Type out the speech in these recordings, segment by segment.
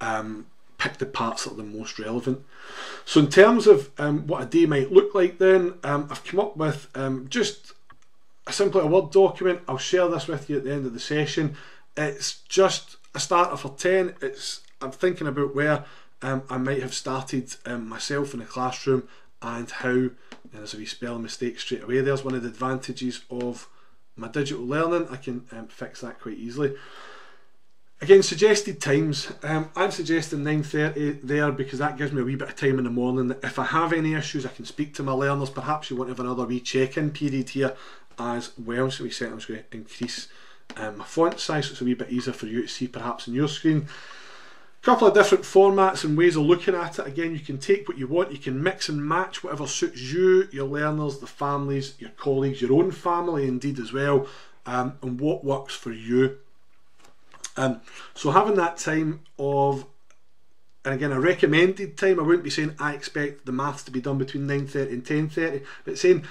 pick the parts that are the most relevant. So in terms of what a day might look like then, I've come up with just simply a Word document. I'll share this with you at the end of the session. It's just a starter for 10. I'm thinking about where I might have started myself in the classroom and how, and there's a wee spelling mistake straight away. There's one of the advantages of my digital learning. I can fix that quite easily. Again, suggested times. I'm suggesting 9:30 there because that gives me a wee bit of time in the morning. If I have any issues, I can speak to my learners. Perhaps you want to have another wee check-in period here as well. So we set, I'm just going to increase my font size so it's a wee bit easier for you to see perhaps on your screen. A couple of different formats and ways of looking at it. Again, you can take what you want, you can mix and match whatever suits you, your learners, the families, your colleagues, your own family indeed as well, and what works for you. So having that time of, and again a recommended time, I wouldn't be saying I expect the maths to be done between 9:30 and 10:30, but saying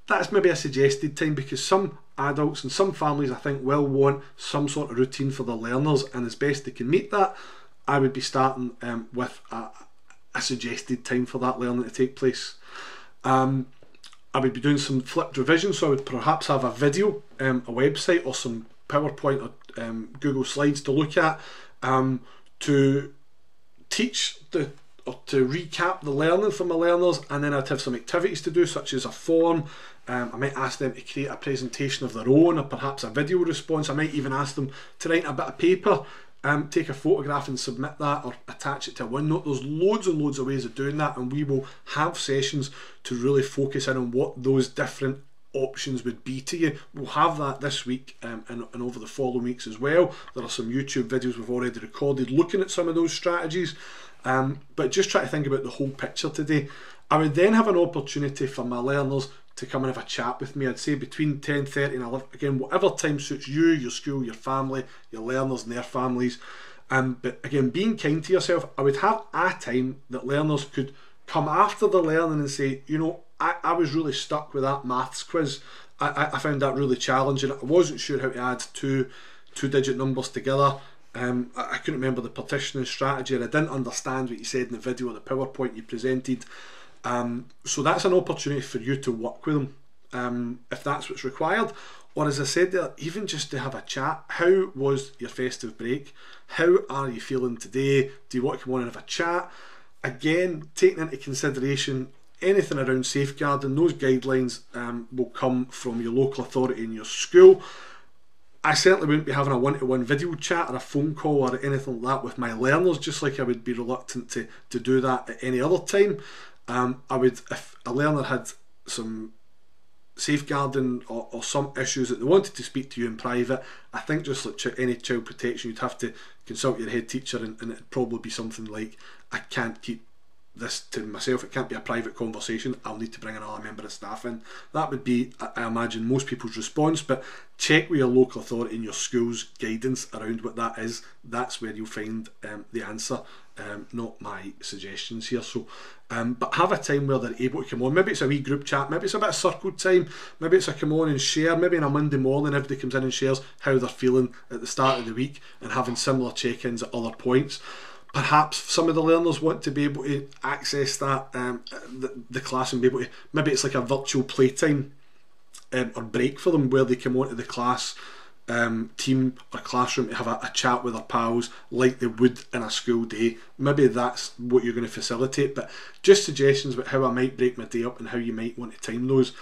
that's maybe a suggested time because some adults and some families I think will want some sort of routine for their learners, and as best they can meet that, I would be starting with a suggested time for that learning to take place. I would be doing some flipped revision, so I would perhaps have a video, a website or some PowerPoint or Google Slides to look at to teach or to recap the learning for my learners, and then I'd have some activities to do such as a form. I might ask them to create a presentation of their own or perhaps a video response. I might even ask them to write a bit of paper, take a photograph and submit that or attach it to a OneNote. There's loads and loads of ways of doing that, and we will have sessions to really focus in on what those different options would be to you. We'll have that this week and over the following weeks as well. There are some YouTube videos we've already recorded looking at some of those strategies, but just try to think about the whole picture today. I would then have an opportunity for my learners to come and have a chat with me. I'd say between 10:30 and 11, again whatever time suits you, your school, your family, your learners and their families. But again, being kind to yourself, I would have a time that learners could come after the learning and say, you know, I was really stuck with that maths quiz. I found that really challenging. I wasn't sure how to add two-digit numbers together. I couldn't remember the partitioning strategy, and I didn't understand what you said in the video or the PowerPoint you presented. So that's an opportunity for you to work with them if that's what's required. Or as I said there, even just to have a chat. How was your festive break? How are you feeling today? Do you want to come on and have a chat? Again, taking into consideration anything around safeguarding, those guidelines will come from your local authority in your school. I certainly wouldn't be having a one-to-one video chat or a phone call or anything like that with my learners, just like I would be reluctant to do that at any other time. I would, if a learner had some safeguarding or some issues that they wanted to speak to you in private, I think just like any child protection, you'd have to consult your head teacher, and it'd probably be something like, I can't keep this to myself, it can't be a private conversation, I'll need to bring another member of staff in. That would be, I imagine, most people's response, but check with your local authority and your school's guidance around what that is. That's where you'll find the answer, not my suggestions here. So but have a time where they're able to come on. Maybe it's a wee group chat, maybe it's a bit of circle time, maybe it's a come on and share, maybe on a Monday morning everybody comes in and shares how they're feeling at the start of the week and having similar check-ins at other points. Perhaps some of the learners want to be able to access that the class and be able to, maybe it's like a virtual playtime or break for them where they come onto the class team or classroom to have a chat with their pals like they would in a school day. Maybe that's what you're going to facilitate, but just suggestions about how I might break my day up and how you might want to time those.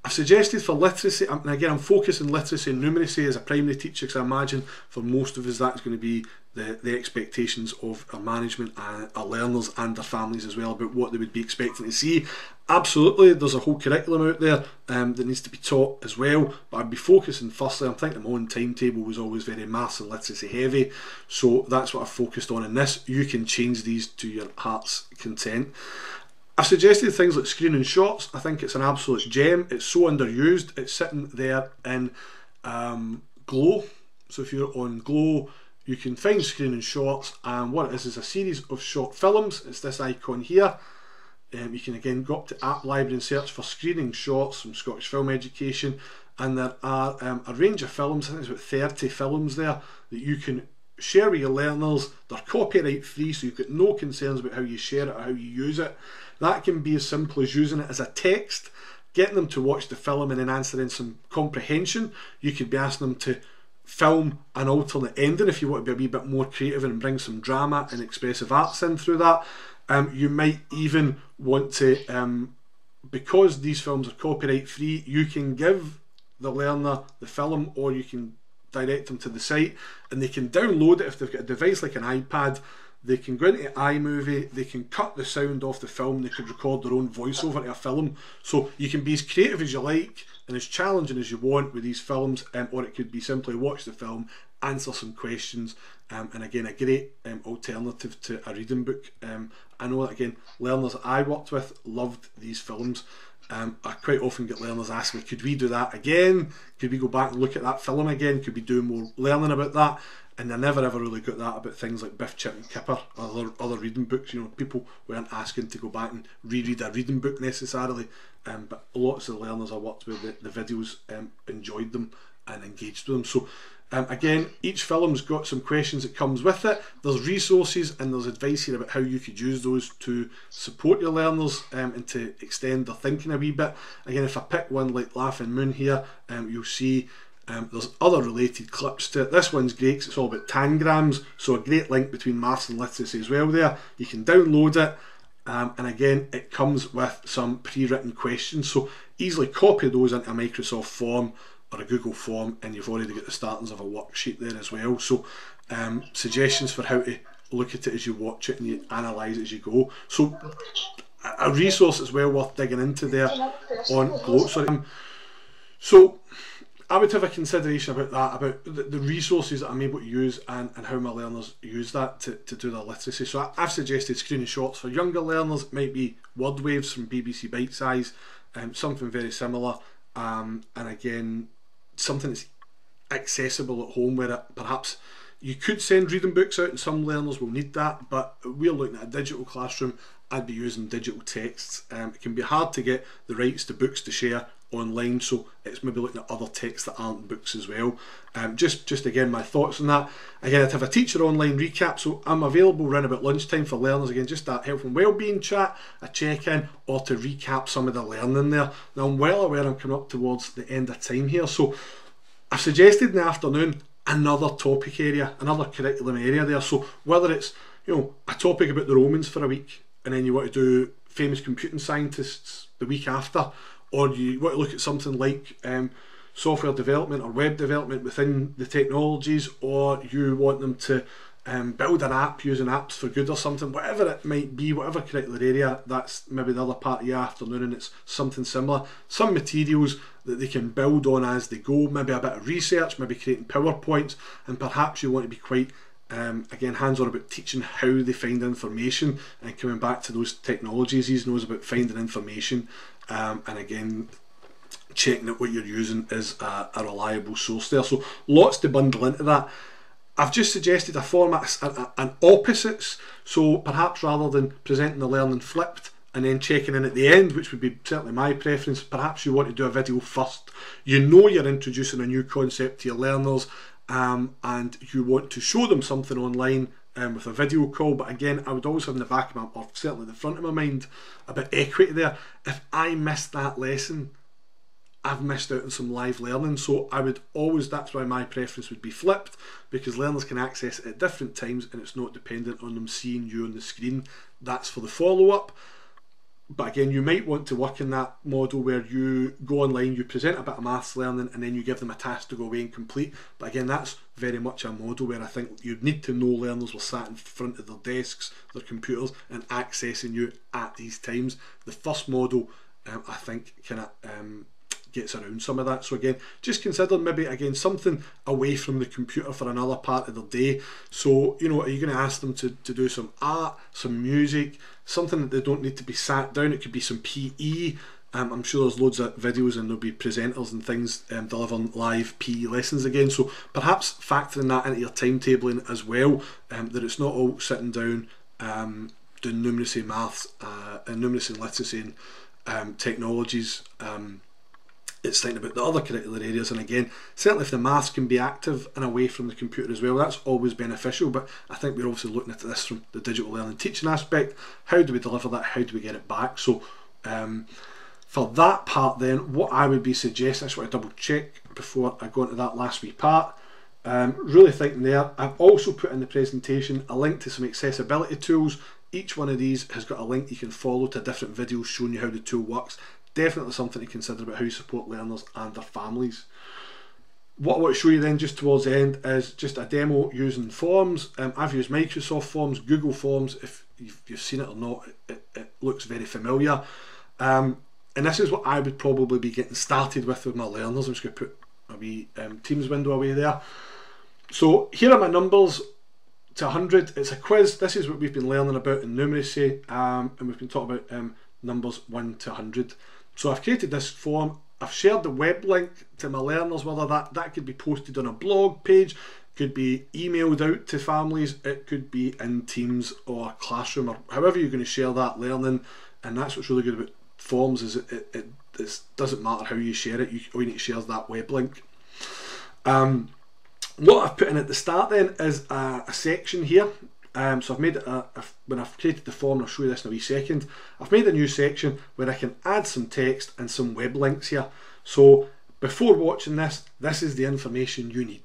I've suggested for literacy, and again I'm focusing literacy and numeracy as a primary teacher because I imagine for most of us that's going to be the expectations of our management and our learners and their families as well, about what they would be expecting to see. Absolutely, there's a whole curriculum out there that needs to be taught as well, but I'd be focusing firstly, I'm thinking my own timetable was always very maths and literacy heavy, so that's what I've focused on in this. You can change these to your heart's content. I've suggested things like screen and shots. I think it's an absolute gem. It's so underused. It's sitting there in Glow. So if you're on Glow, you can find screen and shots, and what it is a series of short films. It's this icon here. You can again go up to App Library and search for screening shots from Scottish Film Education, and there are a range of films. I think there's about 30 films there that you can share with your learners. They're copyright free, so you've got no concerns about how you share it or how you use it. That can be as simple as using it as a text, getting them to watch the film and then answering some comprehension. You could be asking them to film an alternate ending if you want to be a wee bit more creative and bring some drama and expressive arts in through that. You might even want to, because these films are copyright free, you can give the learner the film, or you can direct them to the site and they can download it if they've got a device like an iPad. They can go into iMovie, they can cut the sound off the film, they could record their own voiceover to a film. So you can be as creative as you like and as challenging as you want with these films, or it could be simply watch the film, answer some questions, and again, a great alternative to a reading book. I know that, again, learners that I worked with loved these films. I quite often get learners asking me, could we do that again? Could we go back and look at that film again? Could we do more learning about that? And I never ever really got that about things like Biff, Chip and Kipper or other reading books. You know, people weren't asking to go back and reread a reading book necessarily, but lots of the learners I worked with, the videos, enjoyed them and engaged with them. So again, each film's got some questions that comes with it. There's resources and there's advice here about how you could use those to support your learners and to extend their thinking a wee bit. Again, if I pick one like Laughing Moon here, you'll see there's other related clips to it. This one's great because it's all about tangrams, so a great link between maths and literacy as well there. You can download it, and again, it comes with some pre-written questions, so easily copy those into a Microsoft form or a Google form, and you've already got the startings of a worksheet there as well. So suggestions for how to look at it as you watch it and you analyse it as you go. So a resource as well worth digging into there on Gloat. So I would have a consideration about that, about the resources that I'm able to use and how my learners use that to do their literacy. So I've suggested screenshots for younger learners. It might be word waves from BBC Bitesize, something very similar, and again, something that's accessible at home, where perhaps you could send reading books out and some learners will need that, but we're looking at a digital classroom. I'd be using digital texts. It can be hard to get the rights to books to share online, so it's maybe looking at other texts that aren't books as well. Just again, my thoughts on that. Again, I'd have a teacher online recap, so I'm available around about lunchtime for learners. Again, just that health and wellbeing chat, a check-in, or to recap some of the learning there. Now, I'm well aware I'm coming up towards the end of time here, so I've suggested in the afternoon another topic area, another curriculum area there. So whether it's, you know, a topic about the Romans for a week, and then you want to do famous computing scientists the week after, or you want to look at something like software development or web development within the technologies, or you want them to build an app using Apps for Good or something, whatever it might be, whatever curricular area, that's maybe the other part of your afternoon, and it's something similar. Some materials that they can build on as they go, maybe a bit of research, maybe creating PowerPoints, and perhaps you want to be quite again hands-on about teaching how they find information and coming back to those technologies. He knows about finding information, and again checking that what you're using is a reliable source there. So lots to bundle into that. I've just suggested a format, an opposites, so perhaps rather than presenting the learning flipped and then checking in at the end, which would be certainly my preference, perhaps you want to do a video first. You know you're introducing a new concept to your learners, and you want to show them something online with a video call, but again, I would always have in the back of my, or certainly the front of my mind, about equity there. If I missed that lesson, I've missed out on some live learning, so I would always, that's why my preference would be flipped, because learners can access it at different times and it's not dependent on them seeing you on the screen. That's for the follow-up. But again, you might want to work in that model where you go online, you present a bit of maths learning, and then you give them a task to go away and complete. But again, that's very much a model where I think you'd need to know learners were sat in front of their desks, their computers, and accessing you at these times. The first model, I think, kind of gets around some of that. So again, just consider maybe again something away from the computer for another part of their day. So, you know, are you going to ask them to do some art, some music, something that they don't need to be sat down? It could be some PE. I'm sure there's loads of videos and there'll be presenters and things delivering live PE lessons again. So perhaps factoring that into your timetabling as well, that it's not all sitting down doing numeracy, maths, and numeracy and literacy and technologies it's thinking about the other curricular areas. And again, certainly if the maths can be active and away from the computer as well, that's always beneficial. But I think we're obviously looking at this from the digital learning teaching aspect. How do we deliver that? How do we get it back? So for that part then, what I would be suggesting, I just want to double check before I go into that last wee part. Really thinking there, I've also put in the presentation a link to some accessibility tools. Each one of these has got a link you can follow to different videos showing you how the tool works. Definitely something to consider about how you support learners and their families. What I want to show you then just towards the end is just a demo using forms. I've used Microsoft Forms, Google Forms. If you've seen it or not, it looks very familiar. And this is what I would probably be getting started with my learners. I'm just going to put a wee Teams window away there. So here are my numbers to 100. It's a quiz. This is what we've been learning about in numeracy, and we've been talking about numbers 1 to 100. So I've created this form. I've shared the web link to my learners, whether that could be posted on a blog page, could be emailed out to families, it could be in Teams or Classroom, or however you're going to share that learning. And that's what's really good about forms, is it doesn't matter how you share it, all you need to share is that web link. What I've put in at the start then is a section here. So I've made it when I've created the form, and I'll show you this in a wee second, I've made a new section where I can add some text and some web links here. So before watching this is the information you need.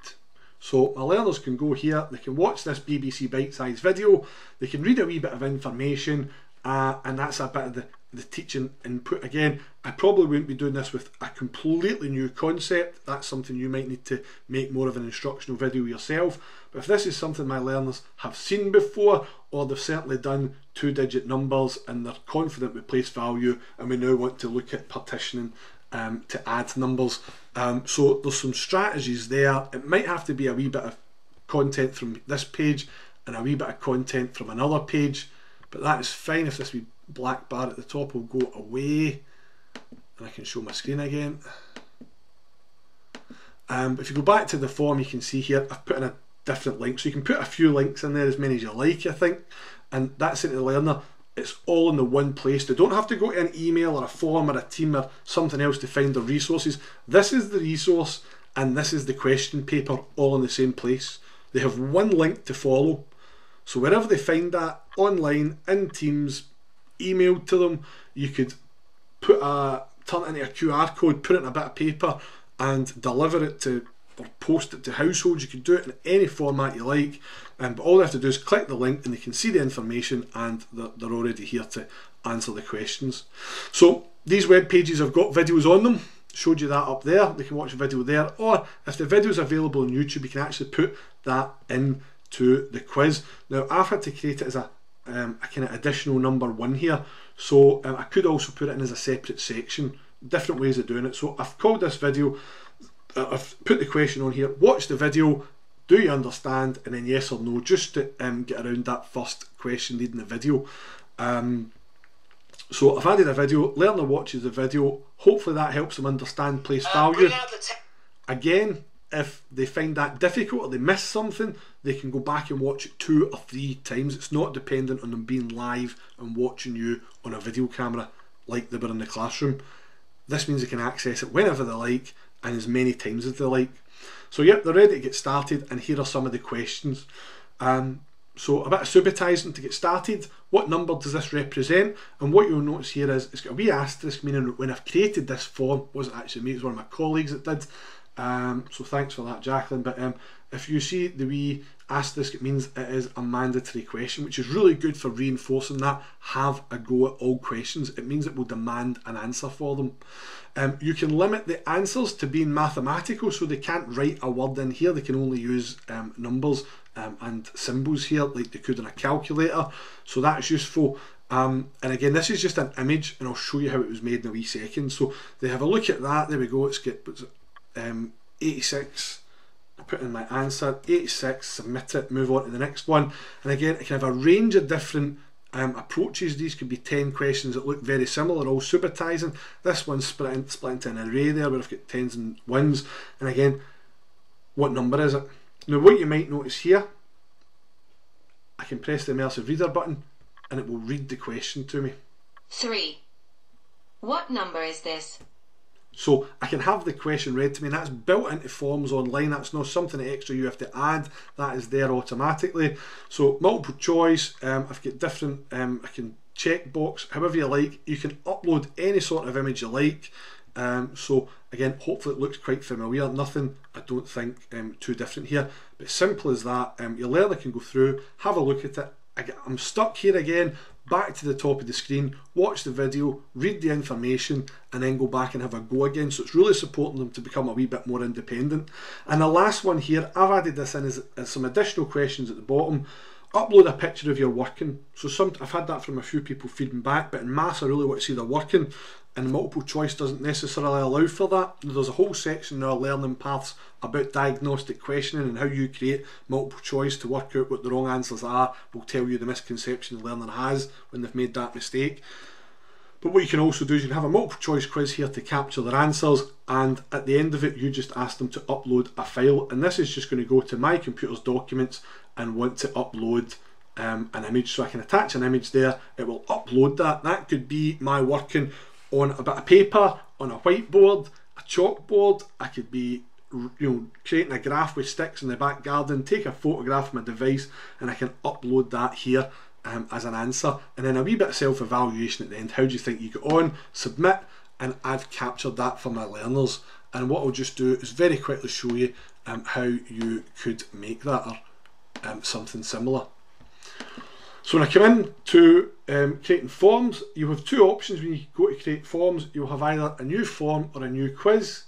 So my learners can go here, they can watch this BBC bite-sized video, they can read a wee bit of information, and that's a bit of the teaching input. Again, I probably wouldn't be doing this with a completely new concept. That's something you might need to make more of an instructional video yourself. But if this is something my learners have seen before, or they've certainly done 2-digit numbers and they're confident with place value, and we now want to look at partitioning to add numbers. So there's some strategies there. It might have to be a wee bit of content from this page and a wee bit of content from another page, but that is fine. If this wee black bar at the top will go away and I can show my screen again. If you go back to the form, you can see here I've put in a different link, so you can put a few links in there, as many as you like, I think, and that's into the learner. It's all in the one place. They don't have to go to an email or a form or a team or something else to find the resources. This is the resource and this is the question paper, all in the same place. They have one link to follow, so wherever they find that, online, in Teams, emailed to them, you could turn it into a QR code, put it in a bit of paper and deliver it to, or post it to households. You could do it in any format you like, but all they have to do is click the link and they can see the information, and they're already here to answer the questions. So these web pages have got videos on them, showed you that up there. They can watch a video there, or if the video is available on YouTube, you can actually put that into the quiz. Now I've had to create it as a kind of additional number 1 here, so I could also put it in as a separate section. Different ways of doing it. So I've called this video, I've put the question on here, watch the video, do you understand, and then yes or no, just to get around that first question leading the video. So I've added a video, learner watches the video, hopefully that helps them understand place value. Again, if they find that difficult or they miss something, they can go back and watch it 2 or 3 times. It's not dependent on them being live and watching you on a video camera like they were in the classroom. This means they can access it whenever they like and as many times as they like. So yep, they're ready to get started, and here are some of the questions. So a bit of subbitizing to get started. What number does this represent? And what you'll notice here is it's got a wee asterisk, meaning when I've created this form, it wasn't actually me, it was one of my colleagues that did. So thanks for that, Jacqueline. But if you see the wee asterisk, it means it is a mandatory question, which is really good for reinforcing that. Have a go at all questions. It means it will demand an answer for them. You can limit the answers to being mathematical, so they can't write a word in here. They can only use numbers and symbols here, like they could in a calculator. So that's useful. And again, this is just an image, and I'll show you how it was made in a wee second. So they have a look at that. There we go. It's got 86. I put in my answer, 86, submit it, move on to the next one. And again, I can have a range of different approaches. These could be 10 questions that look very similar, all subbitizing. This one's split into an array there where I've got 10s and 1s. And again, what number is it? Now what you might notice here, I can press the immersive reader button and it will read the question to me. 3. What number is this? So I can have the question read to me, and that's built into forms online. That's not something extra you have to add. That is there automatically. So multiple choice, I've got different, I can check box, however you like. You can upload any sort of image you like. So again, hopefully it looks quite familiar. Nothing, I don't think, too different here. But simple as that. Your learner can go through, have a look at it. I'm stuck here again, back to the top of the screen, watch the video, read the information, and then go back and have a go again. So it's really supporting them to become a wee bit more independent. And the last one here, I've added this in as some additional questions at the bottom. Upload a picture of your working. So I've had that from a few people feeding back, but in maths I really want to see their working, and multiple choice doesn't necessarily allow for that. There's a whole section in our learning paths about diagnostic questioning and how you create multiple choice to work out what the wrong answers are. Will tell you the misconception the learner has when they've made that mistake. But what you can also do is you can have a multiple choice quiz here to capture their answers, and at the end of it you just ask them to upload a file, and this is just going to go to my computer's documents and want to upload an image. So I can attach an image there, it will upload that. That could be my working on a bit of paper, on a whiteboard, a chalkboard. I could be creating a graph with sticks in the back garden, take a photograph of my device, and I can upload that here as an answer, and then a wee bit of self-evaluation at the end. How do you think you got on? Submit, and I've captured that for my learners. And what I'll just do is very quickly show you how you could make that or something similar. So when I come in to creating forms, you have two options. When you go to create forms, you'll have either a new form or a new quiz.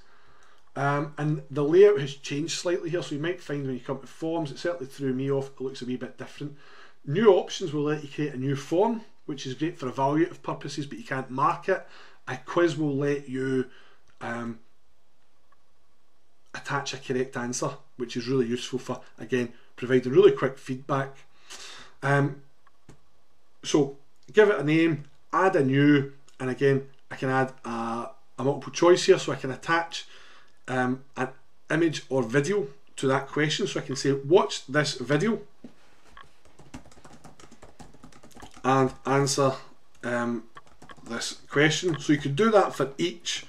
And the layout has changed slightly here, so you might find when you come to forms, it certainly threw me off, it looks a wee bit different. New options will let you create a new form, which is great for evaluative purposes, but you can't mark it. A quiz will let you attach a correct answer, which is really useful for, again, providing really quick feedback. So give it a name, add a new, and again I can add a multiple choice here, so I can attach an image or video to that question. So I can say watch this video and answer this question. So you could do that for each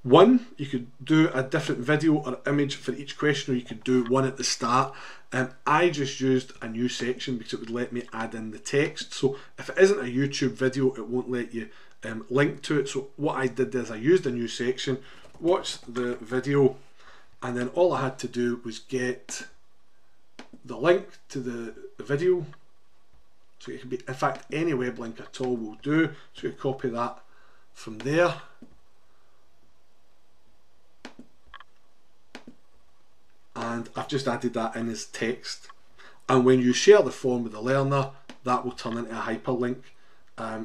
one. You could do a different video or image for each question, or you could do one at the start. I just used a new section because it would let me add in the text. So if it isn't a YouTube video, it won't let you link to it. So what I did is I used a new section, watched the video, and then all I had to do was get the link to the video. So it can be, in fact, any web link at all will do. So you copy that from there. And I've just added that in as text. And when you share the form with the learner, that will turn into a hyperlink.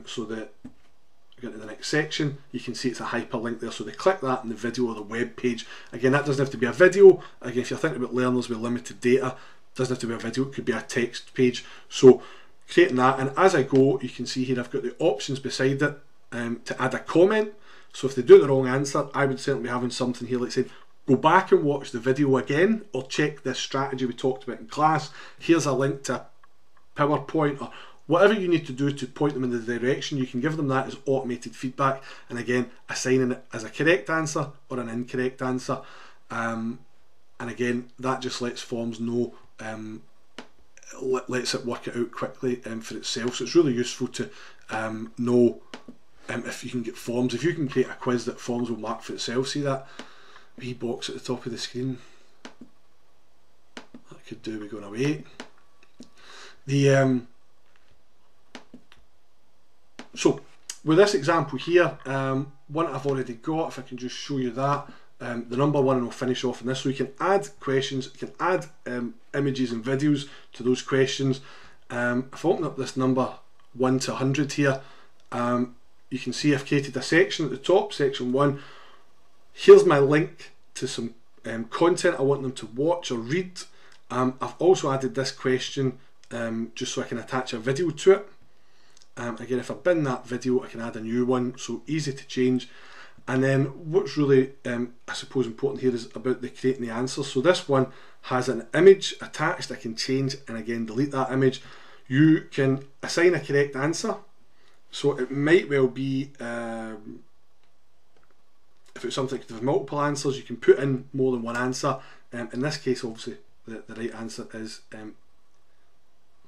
So that you go to the next section, you can see it's a hyperlink there. So they click that in the video or the web page. Again, that doesn't have to be a video. Again, if you're thinking about learners with limited data, it doesn't have to be a video, it could be a text page. So creating that, and as I go, you can see here I've got the options beside it to add a comment. So if they do the wrong answer, I would certainly be having something here like saying, go back and watch the video again, or check this strategy we talked about in class. Here's a link to PowerPoint, or whatever you need to do to point them in the direction. You can give them that as automated feedback, and again, assigning it as a correct answer or an incorrect answer. And again, that just lets forms know, lets it work it out quickly for itself. So it's really useful to know if you can get forms. If you can create a quiz that forms will mark for itself, see that wee box at the top of the screen, that could do with going away. So with this example here, one I've already got, if I can just show you that, the number one, and we'll finish off on this. So you can add questions, you can add images and videos to those questions. If I open up this number 1 to 100 here, you can see I've created a section at the top, section 1. Here's my link to some content I want them to watch or read. I've also added this question just so I can attach a video to it. Again, if I bin that video, I can add a new one, so easy to change. And then what's really, I suppose, important here is about the creating the answers. So this one has an image attached. I can change and again delete that image. You can assign a correct answer. So it might well be if it's something with multiple answers, you can put in more than one answer. In this case, obviously, the right answer is,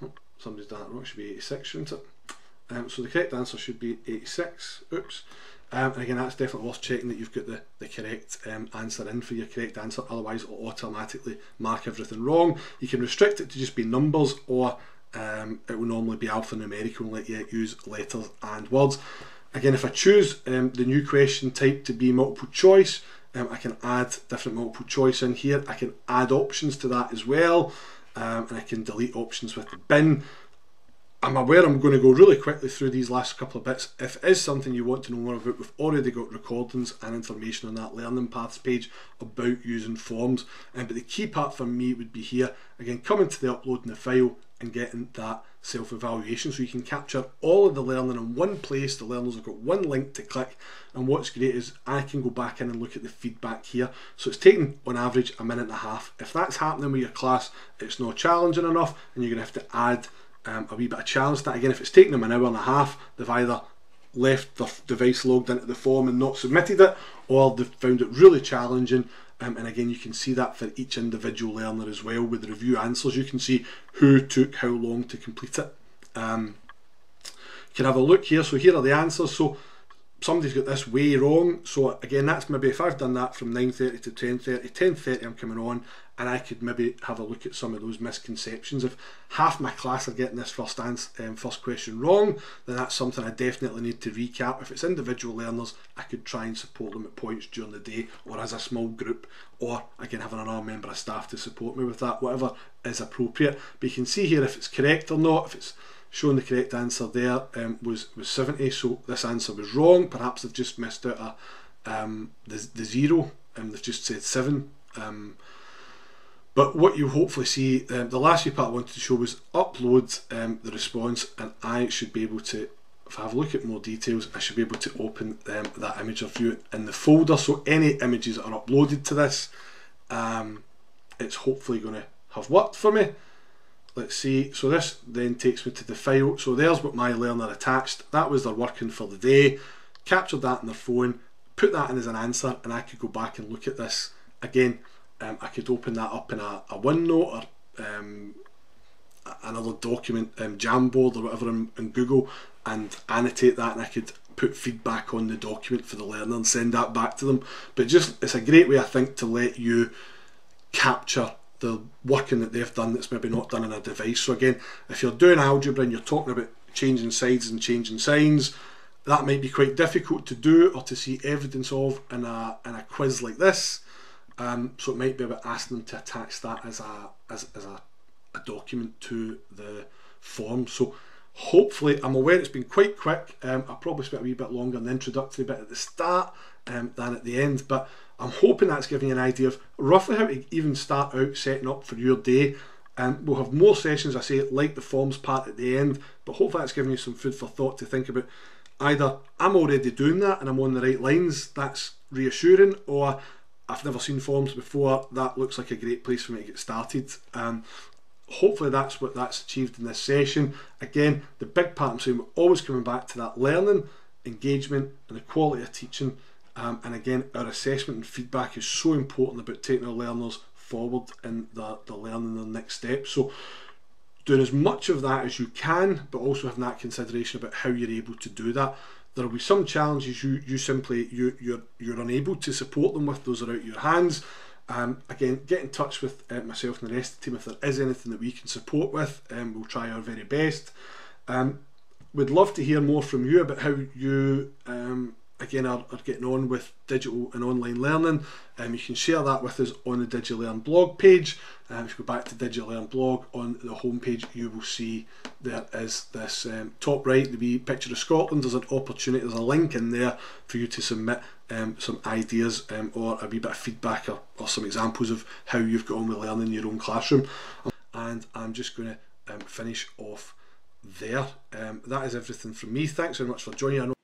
oh, somebody's done it wrong, it should be 86, shouldn't it? So the correct answer should be 86, oops. And again, that's definitely worth checking that you've got the correct answer in for your correct answer, otherwise it will automatically mark everything wrong. You can restrict it to just be numbers, or it will normally be alphanumerical and let you use letters and words. Again, if I choose the new question type to be multiple choice, I can add different multiple choice in here. I can add options to that as well, and I can delete options with the bin. I'm aware I'm going to go really quickly through these last couple of bits. If it is something you want to know more about, we've already got recordings and information on that Learning Paths page about using forms. But the key part for me would be here, again, coming to the uploading the file and getting that self-evaluation, so you can capture all of the learning in one place. The learners have got one link to click, and what's great is I can go back in and look at the feedback here. So it's taking on average a minute and a half. If that's happening with your class, it's not challenging enough, and you're going to have to add a wee bit of challenge to that. Again, if it's taking them an hour and a half, they've either left their device logged into the form and not submitted it, or they've found it really challenging. And again, you can see that for each individual learner as well. With the review answers, you can see who took how long to complete it. You can have a look here. So here are the answers. So somebody's got this way wrong. So again, that's maybe if I've done that from 9:30 to 10:30, 10:30 I'm coming on, and I could maybe have a look at some of those misconceptions. If half my class are getting this first question wrong, then that's something I definitely need to recap. If it's individual learners, I could try and support them at points during the day, or as a small group, or again having another member of staff to support me with that, whatever is appropriate. But you can see here if it's correct or not. If it's showing the correct answer there was 70, so this answer was wrong. Perhaps they've just missed out the 0, they've just said 7. But what you hopefully see, the last few part I wanted to show was upload the response, and I should be able to, if I have a look at more details, I should be able to open that image or view it in the folder. So any images that are uploaded to this, it's hopefully going to have worked for me. Let's see, so this then takes me to the file. So there's what my learner attached. That was their working for the day. Captured that on their phone, put that in as an answer, and I could go back and look at this again. I could open that up in a OneNote or another document, Jamboard or whatever in Google, and annotate that, and I could put feedback on the document for the learner and send that back to them. But just, it's a great way, I think, to let you capture the working that they've done that's maybe not done on a device. So again, if you're doing algebra and you're talking about changing sides and changing signs, that might be quite difficult to do or to see evidence of in a quiz like this. So it might be about asking them to attach that as a document to the form. So hopefully, I'm aware it's been quite quick. I probably spent a wee bit longer on the introductory bit at the start than at the end, but I'm hoping that's giving you an idea of roughly how to even start out setting up for your day. We'll have more sessions, I say, like the forms part at the end, but hopefully that's giving you some food for thought to think about. Either I'm already doing that and I'm on the right lines, that's reassuring, or I've never seen forms before, that looks like a great place for me to get started. Hopefully that's what that's achieved in this session. Again, the big part I'm saying, we're always coming back to that learning, engagement and the quality of teaching. And again, our assessment and feedback is so important about taking our learners forward in the learning and the next step. So doing as much of that as you can, but also having that consideration about how you're able to do that. There will be some challenges you're unable to support them with, those are out of your hands. Again, get in touch with myself and the rest of the team if there is anything that we can support with. We'll try our very best. We'd love to hear more from you about how you again are getting on with digital and online learning. You can share that with us on the DigiLearn blog page. If you go back to DigiLearn blog, on the home page you will see there is this top right, the wee picture of Scotland. There's an opportunity, there's a link in there for you to submit some ideas or a wee bit of feedback or some examples of how you've got on with learning in your own classroom. And I'm just going to finish off there. That is everything from me. Thanks very much for joining.